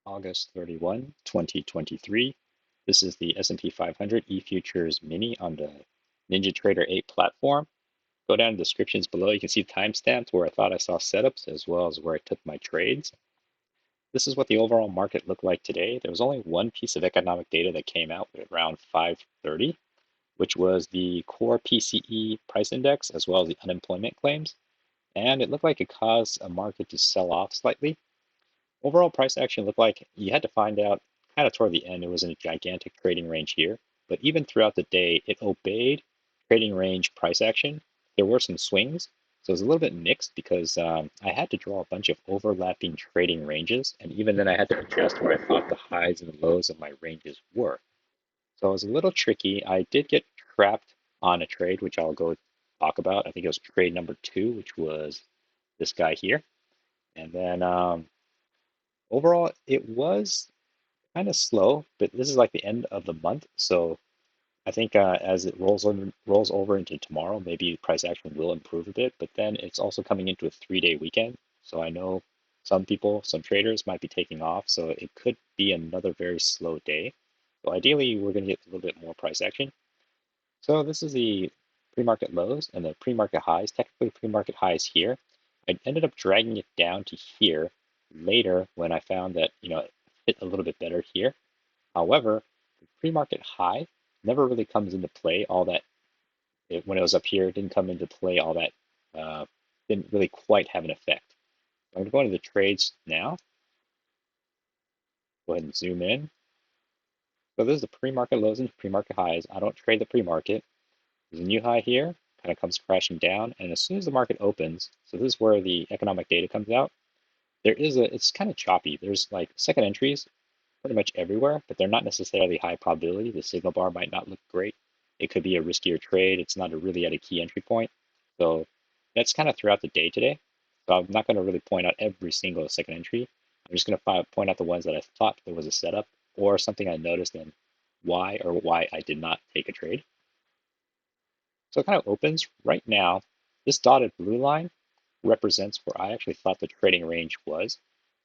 August 31, 2023. This is the S&P 500 E-Futures Mini on the NinjaTrader 8 platform. Go down to the descriptions below. You can see timestamps where I thought I saw setups as well as where I took my trades. This is what the overall market looked like today. There was only one piece of economic data that came out at around 5:30, which was the core PCE price index as well as the unemployment claims. And it looked like it caused a market to sell off slightly. Overall price action looked like you had to find out kind of toward the end. It was in a gigantic trading range here, but even throughout the day, it obeyed trading range price action. There were some swings, so it was a little bit mixed because I had to draw a bunch of overlapping trading ranges, and even then I had to adjust where I thought the highs and lows of my ranges were. So it was a little tricky. I did get trapped on a trade, which I'll go talk about. I think it was trade number two, which was this guy here. And then overall, it was kind of slow, but this is like the end of the month, so I think as it rolls over into tomorrow, maybe price action will improve a bit. But then it's also coming into a 3-day weekend, so I know some people, some traders might be taking off, so it could be another very slow day. So ideally, we're going to get a little bit more price action. So this is the pre-market lows and the pre-market highs. Technically, pre-market highs here. I ended up dragging it down to here later when I found that it fit a little bit better here. However, the pre-market high never really comes into play all that. When it was up here, it didn't come into play all that. Didn't really quite have an effect. I'm going to go into the trades now. Go ahead and zoom in. So this is the pre-market lows and pre-market highs. I don't trade the pre-market. There's a new high here, kind of comes crashing down, and as soon as the market opens, so this is where the economic data comes out. It's kind of choppy. There's like second entries pretty much everywhere, but they're not necessarily high probability. The signal bar might not look great. It could be a riskier trade. It's not really at a key entry point. So that's kind of throughout the day today. So I'm not going to really point out every single second entry. I'm just going to point out the ones that I thought there was a setup or something I noticed and why I did not take a trade. So it kind of opens right now. This dotted blue line represents where I actually thought the trading range was.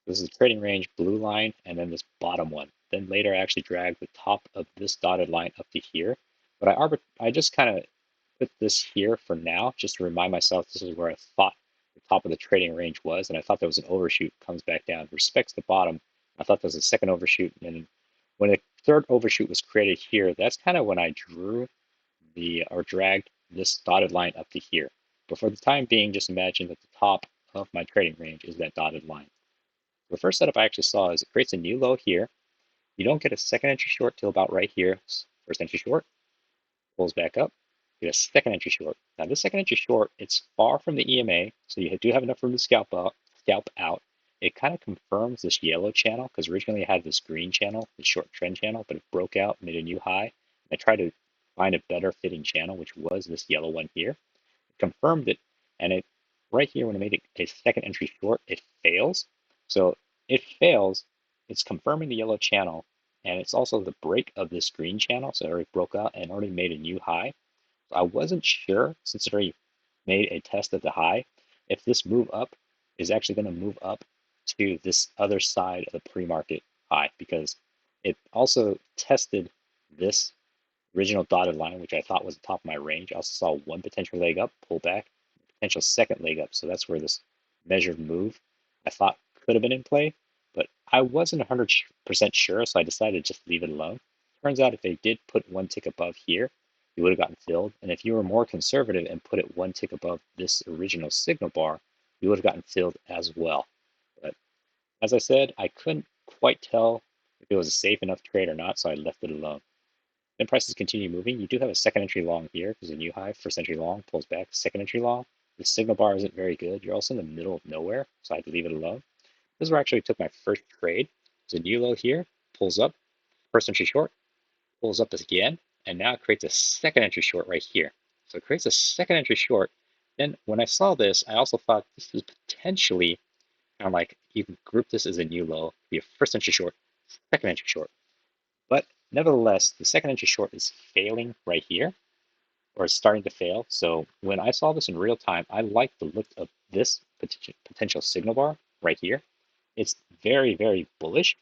This is the trading range blue line and then this bottom one. Then later I actually dragged the top of this dotted line up to here. But I just kind of put this here for now just to remind myself this is where I thought the top of the trading range was. And I thought there was an overshoot, comes back down, respects the bottom. I thought there was a second overshoot. And then when a third overshoot was created here, that's kind of when I drew or dragged this dotted line up to here. But for the time being, just imagine that the top of my trading range is that dotted line. The first setup I actually saw is it creates a new low here. You don't get a second entry short till about right here. First entry short, pulls back up, get a second entry short. Now this second entry short, it's far from the EMA, so you do have enough room to scalp out. It kind of confirms this yellow channel because originally it had this green channel, the short trend channel, but it broke out, made a new high. I tried to find a better fitting channel, which was this yellow one here. It confirmed it, and it right here when it made it a second entry short, it fails. So it fails, it's confirming the yellow channel, and it's also the break of this green channel. So it already broke out and already made a new high. So I wasn't sure, since it already made a test of the high, if this move up is actually going to move up to this other side of the pre-market high, because it also tested this original dotted line, which I thought was the top of my range. I also saw one potential leg up, pull back, potential second leg up. So that's where this measured move I thought could have been in play, but I wasn't 100% sure, so I decided to just leave it alone. Turns out if they did put one tick above here, you would have gotten filled. And if you were more conservative and put it one tick above this original signal bar, you would have gotten filled as well. But as I said, I couldn't quite tell if it was a safe enough trade or not, so I left it alone. Then prices continue moving. You do have a second entry long here. There's a new high, first entry long, pulls back, second entry long. The signal bar isn't very good. You're also in the middle of nowhere, so I had to leave it alone. This is where I actually took my first trade. There's a new low here, pulls up, first entry short, pulls up again, and now it creates a second entry short right here. So it creates a second entry short. Then when I saw this, I also thought this is potentially kind of like you can group this as a new low, be a first entry short, second entry short. But nevertheless, the second entry short is failing right here, or is starting to fail. So when I saw this in real time, I like the look of this potential signal bar right here. It's very, very bullish.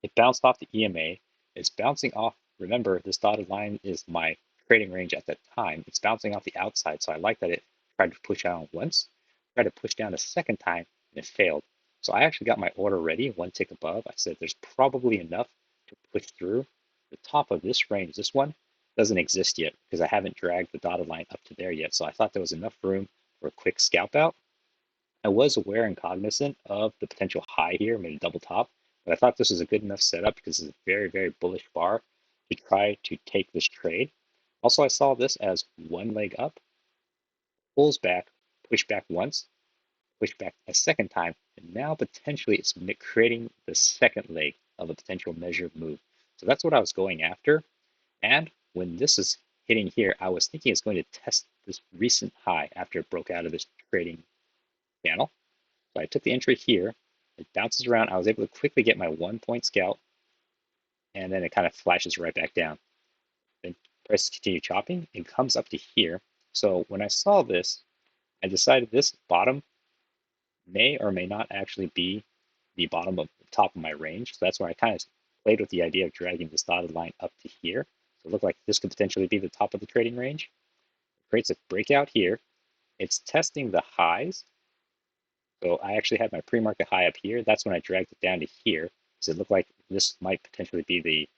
It bounced off the EMA. It's bouncing off. Remember, this dotted line is my trading range at that time. It's bouncing off the outside, so I like that it tried to push down once, tried to push down a second time, and it failed. So I actually got my order ready, one tick above. I said there's probably enough to push through. The top of this range, this one, doesn't exist yet because I haven't dragged the dotted line up to there yet. So I thought there was enough room for a quick scalp out. I was aware and cognizant of the potential high here, maybe double top, but I thought this was a good enough setup because it's a very, very bullish bar to try to take this trade. Also, I saw this as one leg up, pulls back, push back once, push back a second time, and now potentially it's creating the second leg of a potential measured move. So that's what I was going after. And when this is hitting here, I was thinking it's going to test this recent high after it broke out of this trading channel. So I took the entry here, it bounces around. I was able to quickly get my 1 point scalp, and then it kind of flashes right back down. Then prices continue chopping and comes up to here. So when I saw this, I decided this bottom may or may not actually be the bottom of the top of my range. So that's where I kind of played with the idea of dragging this dotted line up to here. So it looked like this could potentially be the top of the trading range. It creates a breakout here. It's testing the highs. So I actually had my pre-market high up here. That's when I dragged it down to here, because it looked like this might potentially be the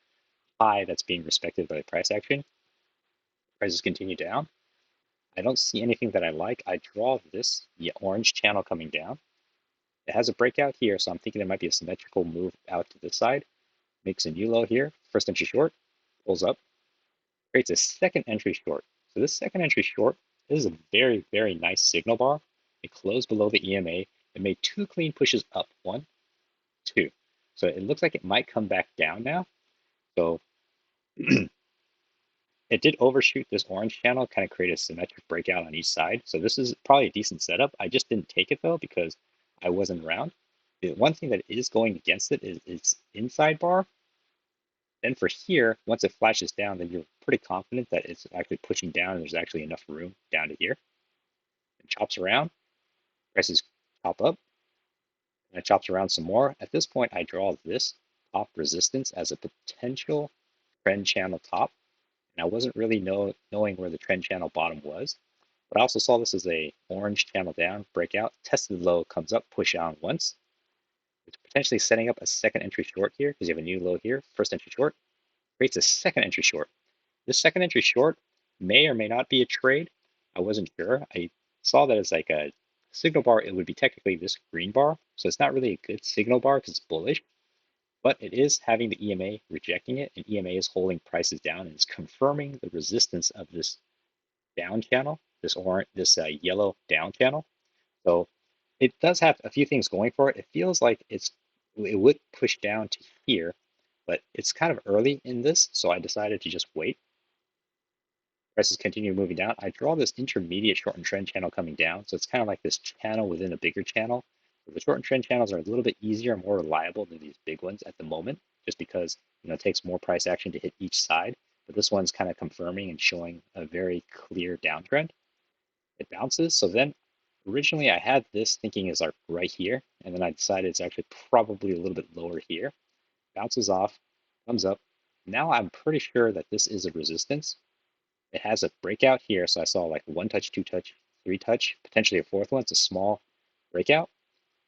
high that's being respected by the price action. Prices continue down. I don't see anything that I like. I draw this, the orange channel coming down. It has a breakout here, so I'm thinking there might be a symmetrical move out to this side. Makes a new low here. First entry short, pulls up, creates a second entry short. So this second entry short, this is a very, very nice signal bar. It closed below the EMA. It made two clean pushes up. One, two. So it looks like it might come back down now. So it did overshoot this orange channel, kind of create a symmetric breakout on each side. So this is probably a decent setup. I just didn't take it though because I wasn't around. The one thing that is going against it is its inside bar. Then for here, once it flashes down, then you're pretty confident that it's actually pushing down and there's actually enough room down to here. It chops around, prices chop up, and it chops around some more. At this point, I draw this top resistance as a potential trend channel top. And I wasn't really knowing where the trend channel bottom was. But I also saw this as a orange channel down, breakout, tested low, comes up, push on once. It's potentially setting up a second entry short here because you have a new low here. First entry short creates a second entry short. This second entry short may or may not be a trade. I wasn't sure. I saw that as like a signal bar. It would be technically this green bar. So it's not really a good signal bar because it's bullish. But it is having the EMA rejecting it, and EMA is holding prices down and is confirming the resistance of this down channel, this orange, this yellow down channel. So it does have a few things going for it. It feels like it would push down to here, but it's kind of early in this, so I decided to just wait. Prices continue moving down. I draw this intermediate shortened trend channel coming down, so it's kind of like this channel within a bigger channel. The shortened trend channels are a little bit easier and more reliable than these big ones at the moment, just because it takes more price action to hit each side. But this one's kind of confirming and showing a very clear downtrend. It bounces. So then originally I had this thinking is like right here, and then I decided it's actually probably a little bit lower here. Bounces off, comes up. Now I'm pretty sure that this is a resistance. It has a breakout here, so I saw like one touch, two touch, three touch, potentially a fourth one. It's a small breakout.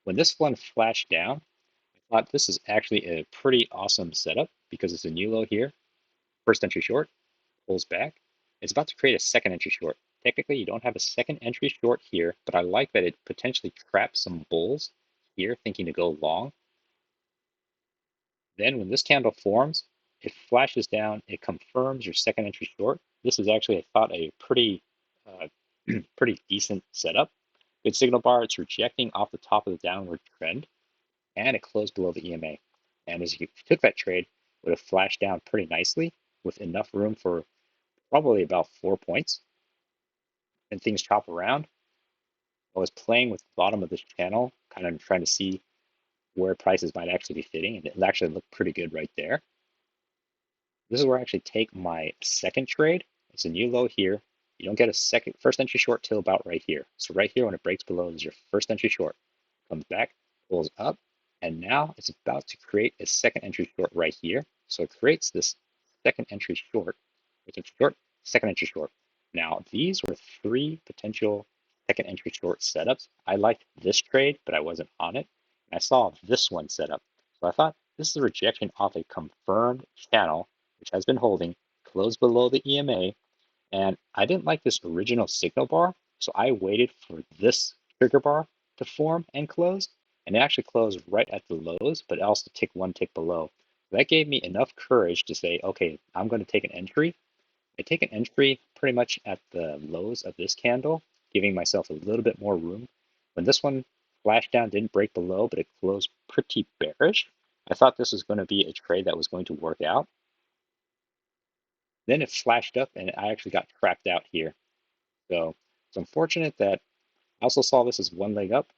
When this one flashed down, I thought this is actually a pretty awesome setup because it's a new low here. First entry short, pulls back. It's about to create a second entry short. Technically, you don't have a second entry short here, but I like that it potentially traps some bulls here thinking to go long. Then when this candle forms, it flashes down, it confirms your second entry short. This is actually, I thought, a pretty pretty decent setup. Good signal bar, it's rejecting off the top of the downward trend, and it closed below the EMA. And as you took that trade, it would have flashed down pretty nicely with enough room for probably about 4 points. And things chop around. I was playing with the bottom of this channel, kind of trying to see where prices might actually be fitting, and it actually looked pretty good right there. This is where I actually take my second trade. It's a new low here. You don't get a first entry short till about right here. So right here, when it breaks below, is your first entry short. Comes back, pulls up, And now it's about to create a second entry short right here. So it creates this second entry short, which is short, second entry short. Now, these were three potential second entry short setups. I liked this trade, but I wasn't on it. And I saw this one set up. So I thought this is a rejection off a confirmed channel, which has been holding close below the EMA. And I didn't like this original signal bar, so I waited for this trigger bar to form and close. And it actually closed right at the lows, but also tick one tick below. That gave me enough courage to say, okay, I'm going to take an entry. I take an entry pretty much at the lows of this candle, giving myself a little bit more room. When this one flashed down, didn't break below, but it closed pretty bearish. I thought this was going to be a trade that was going to work out. Then it flashed up and I actually got trapped out here. So it's unfortunate that I also saw this as one leg up,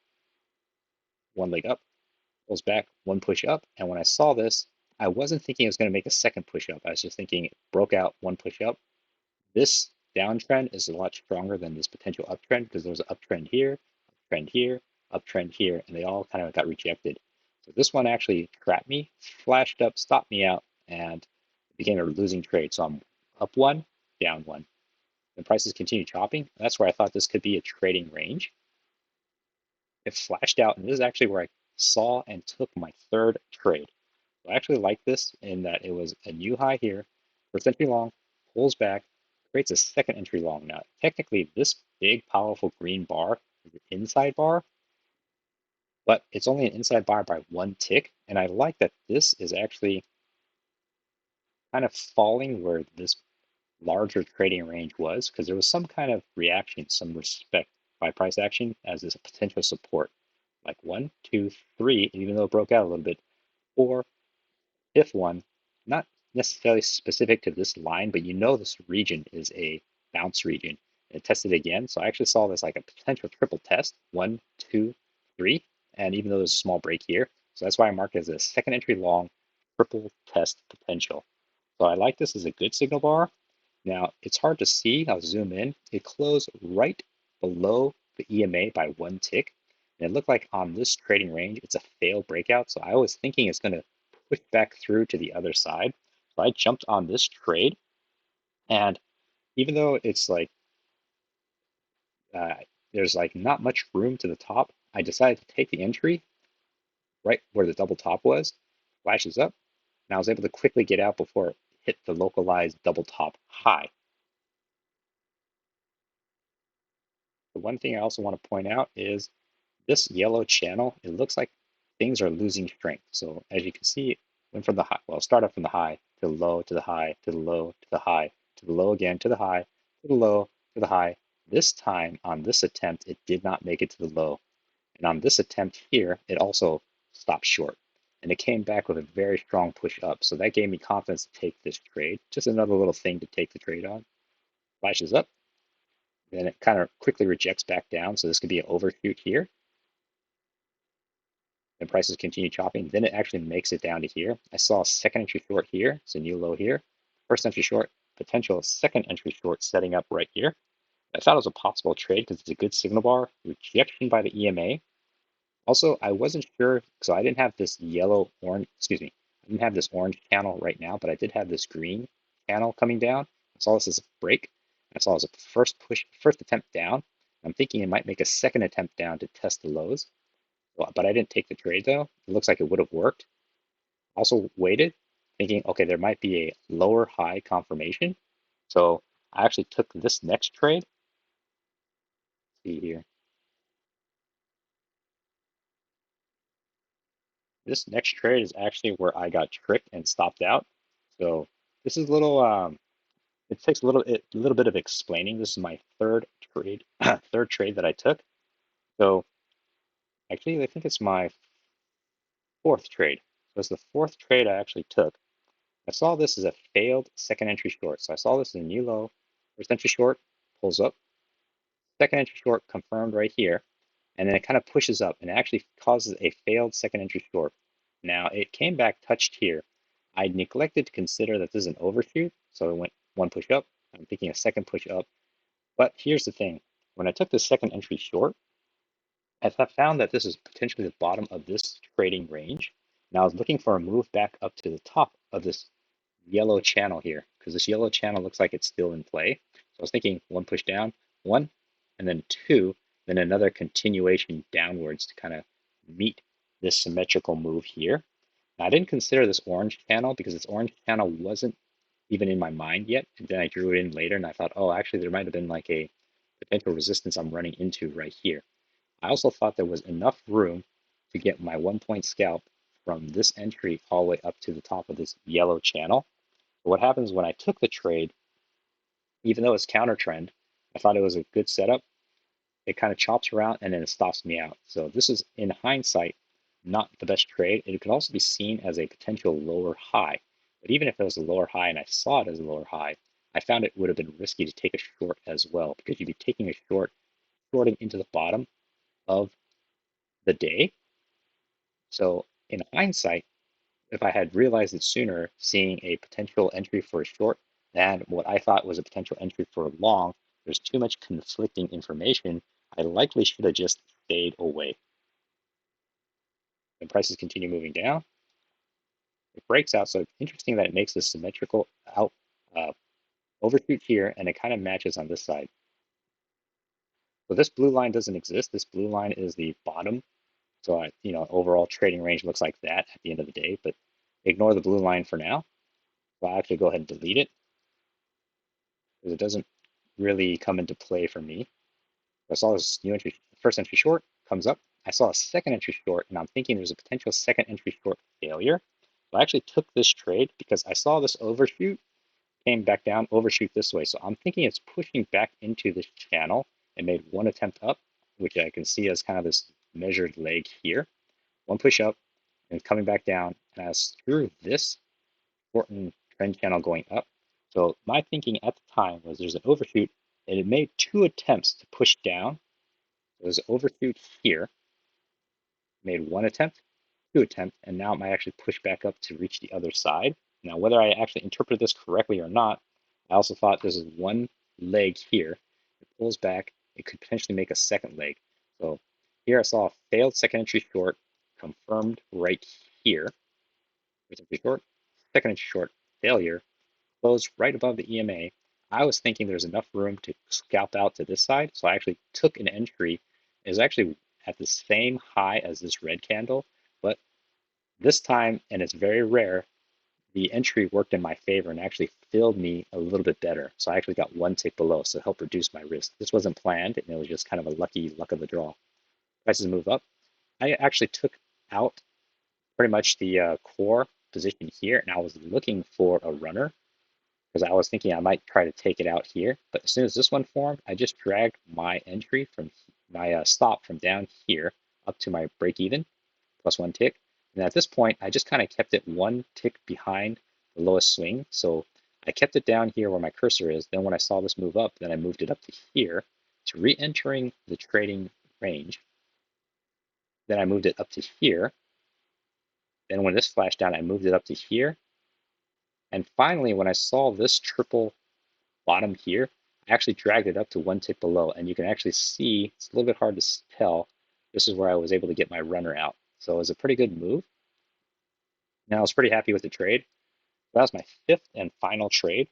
pulls back, one push up. And when I saw this, I wasn't thinking it was going to make a second push up. I was just thinking it broke out, one push up. This downtrend is a lot stronger than this potential uptrend because there was an uptrend here, uptrend here, and they all kind of got rejected. So this one actually trapped me, flashed up, stopped me out, and it became a losing trade. So I'm up one, down one. The prices continue chopping. That's where I thought this could be a trading range. It flashed out, and this is actually where I saw and took my third trade. So I actually like this in that it was a new high here, first entry long, pulls back, creates a second entry long. Now, technically, this big, powerful green bar is an inside bar, but it's only an inside bar by one tick. And I like that this is actually kind of falling where this larger trading range was, because there was some kind of reaction, some respect by price action as this potential support. Like one, two, three, even though it broke out a little bit, four, fifth one, not necessarily specific to this line, but you know this region is a bounce region. It tested again, so I actually saw this like a potential triple test, one, two, three, and even though there's a small break here, so that's why I marked it as a second entry long triple test potential. So I like this as a good signal bar. Now it's hard to see. I'll zoom in. It closed right below the EMA by one tick. And it looked like on this trading range, it's a failed breakout. So I was thinking it's going to push back through to the other side. So I jumped on this trade. And even though it's like, uh, there's like not much room to the top, I decided to take the entry right where the double top was, flashes up. And I was able to quickly get out before it hit the localized double top high. The one thing I also want to point out is this yellow channel, it looks like things are losing strength. So as you can see, it went from the high, well, start up from the high to the low, to the high, to the low, to the high, to the low again, to the high, to the low, to the high. This time on this attempt, it did not make it to the low. And on this attempt here, it also stopped short. And it came back with a very strong push up. So that gave me confidence to take this trade. Just another little thing to take the trade on. Flashes up, then it kind of quickly rejects back down. So this could be an overshoot here. And prices continue chopping. Then it actually makes it down to here. I saw a second entry short here. It's a new low here. First entry short, potential second entry short setting up right here. I thought it was a possible trade because it's a good signal bar. Rejection by the EMA. Also, I wasn't sure, so I didn't have this yellow orange, excuse me, I didn't have this orange channel right now, but I did have this green channel coming down. I saw this as a break. I saw it as a first attempt down. I'm thinking it might make a second attempt down to test the lows. Well, but I didn't take the trade though. It looks like it would have worked. Also waited, thinking, okay, there might be a lower high confirmation. So I actually took this next trade. Let's see here. This next trade is actually where I got tricked and stopped out. So this is a little, it takes a little bit of explaining. This is my third trade, third trade that I took. So actually, I think it's my fourth trade. So it's the fourth trade I actually took. I saw this as a failed second entry short. So I saw this as a new low, first entry short, pulls up, second entry short confirmed right here, and then it kind of pushes up and actually causes a failed second entry short. Now it came back touched here. I neglected to consider that this is an overshoot, so it went one push up. I'm thinking a second push up. But here's the thing. When I took the second entry short, I found that this is potentially the bottom of this trading range. And I was looking for a move back up to the top of this yellow channel here, because this yellow channel looks like it's still in play. So I was thinking one push down, one, and then two, then another continuation downwards to kind of meet this symmetrical move here. Now, I didn't consider this orange channel because this orange channel wasn't even in my mind yet. And then I drew it in later and I thought, oh, actually, there might have been like a potential resistance I'm running into right here. I also thought there was enough room to get my 1 point scalp from this entry all the way up to the top of this yellow channel. But what happens when I took the trade, even though it's counter trend, I thought it was a good setup. It kind of chops around and then it stops me out. So this is, in hindsight, not the best trade. It could also be seen as a potential lower high. But even if it was a lower high and I saw it as a lower high, I found it would have been risky to take a short as well, because you'd be taking a short, shorting into the bottom of the day. So in hindsight, if I had realized it sooner, seeing a potential entry for a short than what I thought was a potential entry for a long, there's too much conflicting information. I likely should have just stayed away. And prices continue moving down. It breaks out, so it's interesting that it makes this symmetrical out uh, overshoot here, and it kind of matches on this side. So this blue line doesn't exist. This blue line is the bottom. So overall trading range looks like that at the end of the day, but ignore the blue line for now. So I'll actually go ahead and delete it because it doesn't really come into play for me. I saw this new entry, first entry short comes up. I saw a second entry short, and I'm thinking there's a potential second entry short failure. So I actually took this trade because I saw this overshoot, came back down, overshoot this way. So I'm thinking it's pushing back into this channel and made one attempt up, which I can see as kind of this measured leg here. One push up and coming back down. And I was through this shortened trend channel going up. So my thinking at the time was there's an overshoot, and it made two attempts to push down. There was an overshoot here, made one attempt, two attempts, and now it might actually push back up to reach the other side. Now, whether I actually interpreted this correctly or not, I also thought this is one leg here. It pulls back, it could potentially make a second leg. So here I saw a failed second entry short confirmed right here. First entry short, second entry short failure, closed right above the EMA. I was thinking there's enough room to scalp out to this side, so I actually took an entry. It was actually at the same high as this red candle, but this time, and it's very rare, the entry worked in my favor and actually filled me a little bit better. So I actually got one tick below, so it helped reduce my risk. This wasn't planned, and it was just kind of a lucky luck of the draw. Prices move up. I actually took out pretty much the core position here, and I was looking for a runner because I was thinking I might try to take it out here. But as soon as this one formed, I just dragged my entry from my stop from down here up to my break even, plus one tick. And at this point, I just kind of kept it one tick behind the lowest swing. So I kept it down here where my cursor is. Then when I saw this move up, then I moved it up to here to re-entering the trading range. Then I moved it up to here. Then when this flashed down, I moved it up to here. And finally, when I saw this triple bottom here, I actually dragged it up to one tick below, and you can actually see, it's a little bit hard to tell, this is where I was able to get my runner out. So it was a pretty good move. Now I was pretty happy with the trade. That was my fifth and final trade.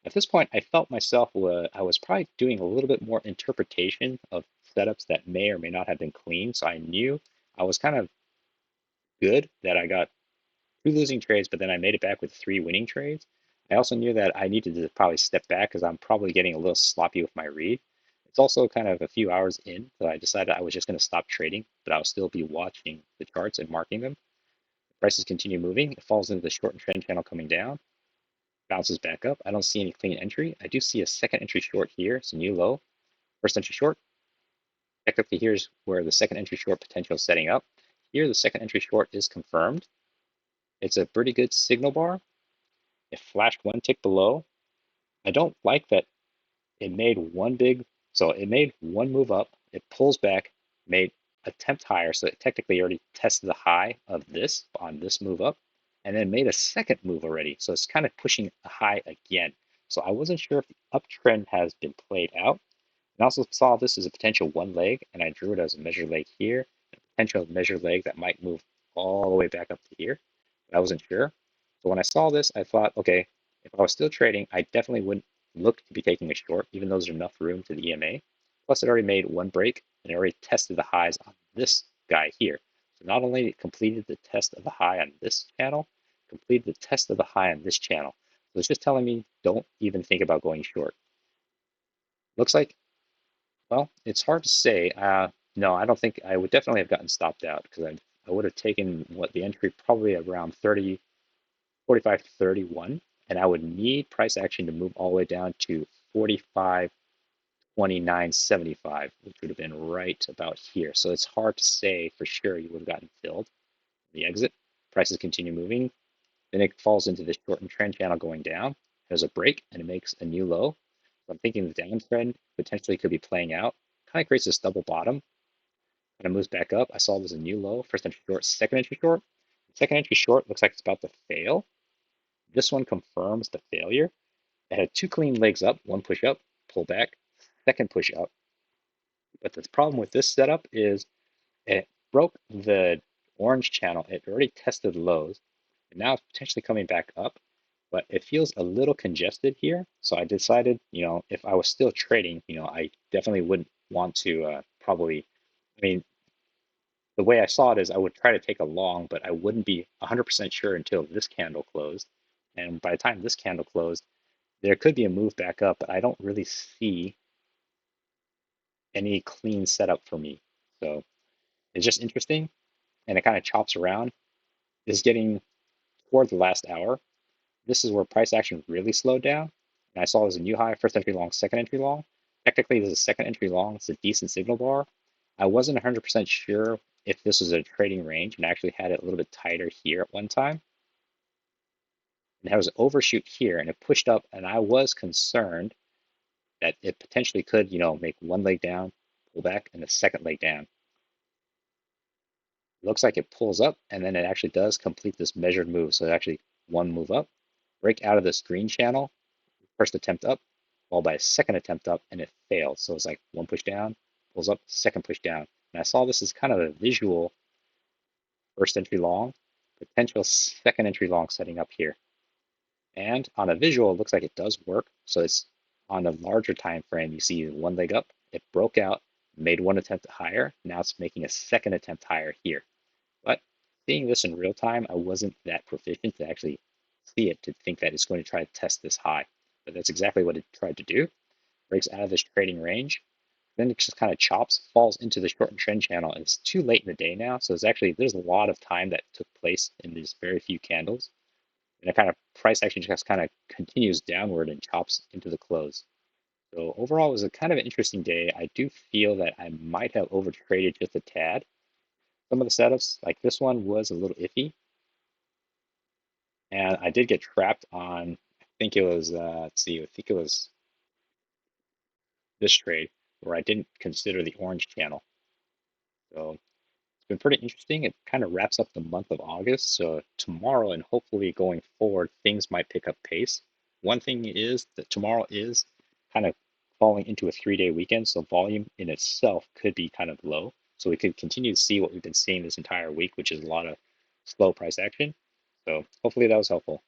At this point, I felt myself, I was probably doing a little bit more interpretation of setups that may or may not have been clean. So I knew I was kind of good that I got two losing trades, but then I made it back with three winning trades. I also knew that I needed to probably step back because I'm probably getting a little sloppy with my read. It's also kind of a few hours in, so I decided I was just going to stop trading, but I'll still be watching the charts and marking them. Prices continue moving. It falls into the short trend channel coming down, bounces back up. I don't see any clean entry. I do see a second entry short here. It's a new low. First entry short. Technically, here's where the second entry short potential is setting up. Here, the second entry short is confirmed. It's a pretty good signal bar. It flashed one tick below. I don't like that it made it made one move up, it pulls back, made attempt higher, so it technically already tested the high of this on this move up, and then made a second move already. So it's kind of pushing a high again. So I wasn't sure if the uptrend has been played out. And also saw this as a potential one leg, and I drew it as a measured leg here, a potential measured leg that might move all the way back up to here. But I wasn't sure. So when I saw this, I thought, okay, if I was still trading, I definitely wouldn't look to be taking a short, even though there's enough room to the EMA. Plus, it already made one break, and it already tested the highs on this guy here. So not only it completed the test of the high on this channel, completed the test of the high on this channel. So it's just telling me don't even think about going short. Looks like, well, it's hard to say. No, I don't think I would definitely have gotten stopped out because I would have taken what the entry probably around 30, 45 to 31, and I would need price action to move all the way down to 45, 29.75, which would have been right about here. So it's hard to say for sure you would have gotten filled. The exit, prices continue moving, then it falls into this shortened trend channel going down. There's a break and it makes a new low. So I'm thinking the downtrend potentially could be playing out. Kind of creates this double bottom. Kind of moves back up. I saw there's a new low. First entry short, second entry short. Second entry short looks like it's about to fail. This one confirms the failure. It had two clean legs up, one push up, pull back, second push up. But the problem with this setup is it broke the orange channel. It already tested lows, and now it's potentially coming back up, but it feels a little congested here. So I decided, if I was still trading, I definitely wouldn't want to probably, I mean, the way I saw it is I would try to take a long, but I wouldn't be 100% sure until this candle closed. And by the time this candle closed, there could be a move back up, but I don't really see any clean setup for me. So it's just interesting, and it kind of chops around. Is getting toward the last hour. This is where price action really slowed down. And I saw there's a new high, first entry long, second entry long. Technically, there's a second entry long. It's a decent signal bar. I wasn't 100% sure if this was a trading range, and I actually had it a little bit tighter here at one time. And there was an overshoot here, and it pushed up, and I was concerned that it potentially could, make one leg down, pull back, and a second leg down. It looks like it pulls up, and then it actually does complete this measured move. So it actually one move up, break out of this green channel, first attempt up, followed by a second attempt up, and it fails. So it's like one push down, pulls up, second push down. And I saw this as kind of a visual first entry long, potential second entry long setting up here. And on a visual, it looks like it does work. So it's on a larger time frame, you see one leg up, it broke out, made one attempt higher. Now it's making a second attempt higher here. But seeing this in real time, I wasn't that proficient to actually see it to think that it's going to try to test this high. But that's exactly what it tried to do. Breaks out of this trading range. Then it just kind of chops, falls into the shortened trend channel. And it's too late in the day now. So there's a lot of time that took place in these very few candles. And it kind of price action just kind of continues downward and chops into the close. So overall, it was a kind of an interesting day. I do feel that I might have overtraded just a tad. Some of the setups, like this one, was a little iffy. And I did get trapped on, I think it was, let's see, I think it was this trade where I didn't consider the orange channel. So it's been pretty interesting. It kind of wraps up the month of August. So tomorrow and hopefully going forward, things might pick up pace. One thing is that tomorrow is kind of falling into a 3-day weekend. So volume in itself could be kind of low. So we could continue to see what we've been seeing this entire week, which is a lot of slow price action. So hopefully that was helpful.